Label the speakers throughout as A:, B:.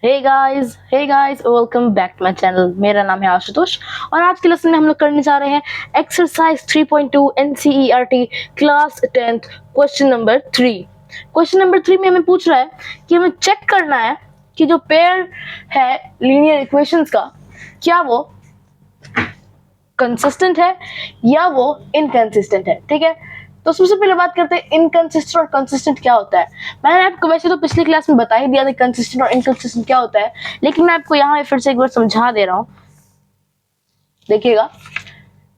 A: Hey guys welcome back to my channel. मेरा नाम है आशुतोष और आज के लेसन में हम लोग करने जा रहे हैं exercise 3.2 NCERT class 10th question number 3। Question number 3 में हमें पूछ रहा है कि हमें चेक करना है कि जो पेयर है लीनियर इक्वेशंस का क्या वो कंसिस्टेंट है या वो इनकंसिस्टेंट है। ठीक है, तो सबसे पहले बात करते हैं इनकंसिस्टेंट और कंसिस्टेंट क्या होता है। मैंने आपको वैसे तो पिछली क्लास में बता ही दिया था कंसिस्टेंट और इनकंसिस्टेंट क्या होता है, लेकिन मैं आपको यहाँ फिर से एक बार समझा दे रहा हूँ। देखिएगा,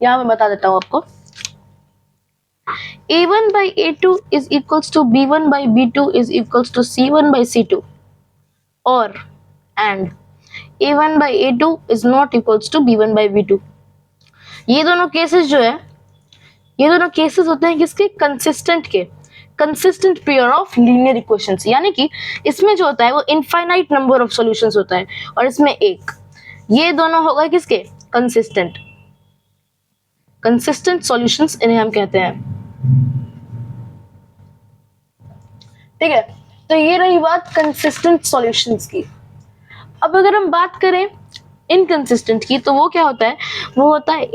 A: यहाँ मैं बता देता हूँ आपको। A1 by A2 is equals to B1 by B2 is equals to C1 by C2 or and A1 by A2 is not equals to B1 by B2। ये दोनों केसेस जो है, ये दोनों केसेस होते हैं किसके? कंसिस्टेंट के, consistent pair of linear equations. यानी कि इसमें जो होता है वो इनफाइनाइट नंबर ऑफ सॉल्यूशंस होता है और इसमें एक, ये दोनों होगा किसके? कंसिस्टेंट, कंसिस्टेंट सॉल्यूशंस इन्हें हम कहते हैं। ठीक है, तो ये रही बात कंसिस्टेंट सॉल्यूशंस की। अब अगर हम बात करें इनकंसिस्टेंट की, तो वो क्या होता है? वो होता है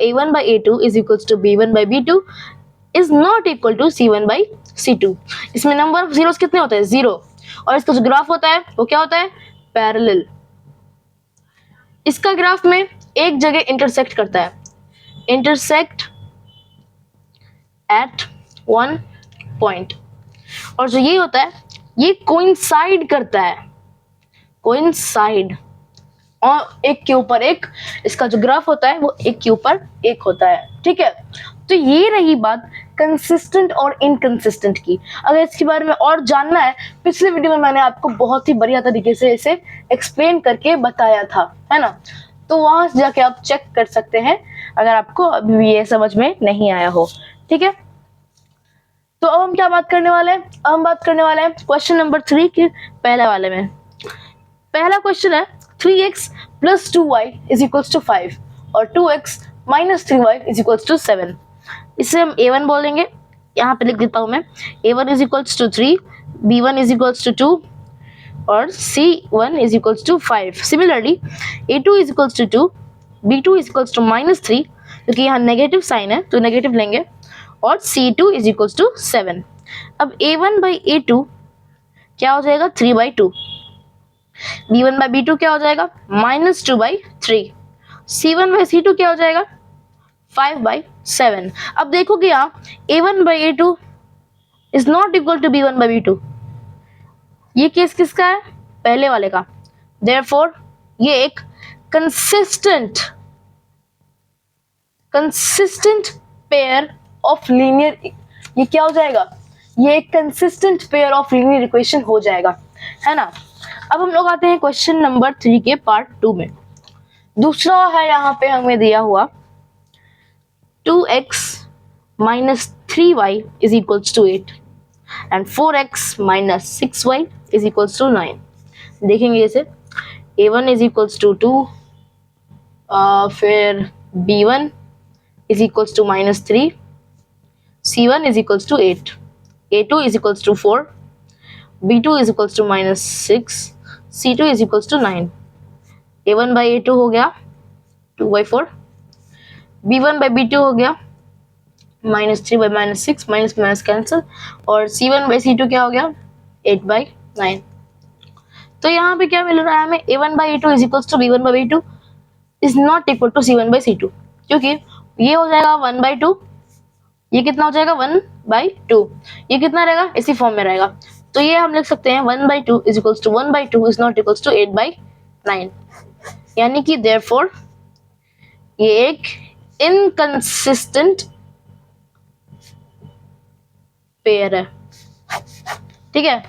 A: A1 by A2 is equals to B1 by B2 is not equal to C1 by C2। इसमें नंबर ऑफ जीरोस कितने होते हैं? 0। और इसका जो ग्राफ होता है वो क्या होता है? पैरेलल। इसका ग्राफ में एक जगह इंटरसेक्ट करता है, इंटरसेक्ट एट वन पॉइंट। और जो ये होता है ये कोइंसाइड करता है, कोइंसाइड, और एक के ऊपर एक, इसका जो ग्राफ होता है वो एक के ऊपर एक होता है। ठीक है, तो ये रही बात कंसिस्टेंट और इनकंसिस्टेंट की। अगर इसके बारे में और जानना है, पिछले वीडियो में मैंने आपको बहुत ही बढ़िया तरीके से इसे एक्सप्लेन करके बताया था, है ना, तो वहां से जाके आप चेक कर सकते हैं अगर आपको अभी भी ये समझ में नहीं आया हो। ठीक है, तो अब हम क्या बात करने वाले हैं? अब हम बात करने वाले हैं क्वेश्चन नंबर 3 के पहले वाले में। पहला क्वेश्चन है 3x plus 2y is equals to 5 और 2x minus 3y is equals to 7। इसे हम A1 बोलेंगे, यहाँ पे लिख देता हूँ मैं। A1 is equals to 3, B1 is equals to 2 और C1 is equals to 5। Similarly, A2 is equals to 2, B2 is equals to minus 3, क्योंकि यहाँ नेगेटिव साइन है तो नेगेटिव लेंगे, और C2 is equals to 7। अब A1 by A2 क्या हो जाएगा? 3 by 2। B1 by B2 क्या हो जाएगा? -2 by 3। C1 by C2 क्या हो जाएगा? 5 by 7। अब देखोगे यहाँ A1 by A2 is not equal to B1 by B2। ये केस किसका है? पहले वाले का। Therefore ये एक कंसिस्टेंट पेयर ऑफ लीनियर, ये क्या हो जाएगा? ये एक consistent pair of linear equation हो जाएगा, है ना। अब हम लोग आते हैं क्वेश्चन नंबर 3 के पार्ट 2 में। दूसरा है यहाँ पे हमें दिया हुआ 2x minus 3y is equals to 8 and 4x minus 6y is equals to 9। देखेंगे जैसे A1 is equals to 2, फिर B1 is equals to minus 3, C1 is equals to 8, A2 is equals to 4, B2 is equals to minus 6, C2 is equals to 9। A1 by A2 हो गया 2 by 4, B1 by B2 हो गया -3 by -6, minus minus cancel, और C1 by C2 क्या हो गया? 8 by 9। तो यहाँ पे क्या मिल रहा है हमें? A1 by A2 is equals to B1 by B2 is not equal to C1 by C2, क्योंकि ये हो जाएगा 1 by 2, ये कितना हो जाएगा? 1 by 2, ये कितना रहेगा? इसी फॉर्म में रहेगा। तो ये हम लिख सकते हैं 1 by 2 is equals to 1 by 2 is not equals to 8 by 9। यानी कि therefore ये एक इनकंसिस्टेंट पेयर है। ठीक है,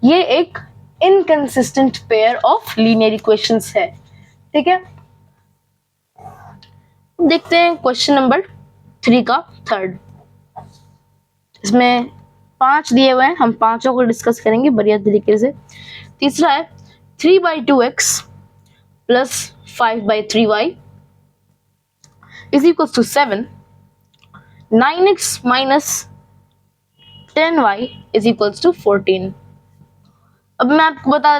A: ये एक inconsistent pair of linear equations है। ठीक है, देखते हैं क्वेश्चन नंबर 3 का थर्ड। इसमें 5 दिए हुए हैं, हम पांचों को डिस्कस करेंगे बढ़िया तरीके से। तीसरा है 3 by 2x plus 5 by 3y is equals to 7, 9x minus 10y is equals to 14। अब मैं आपको बता देता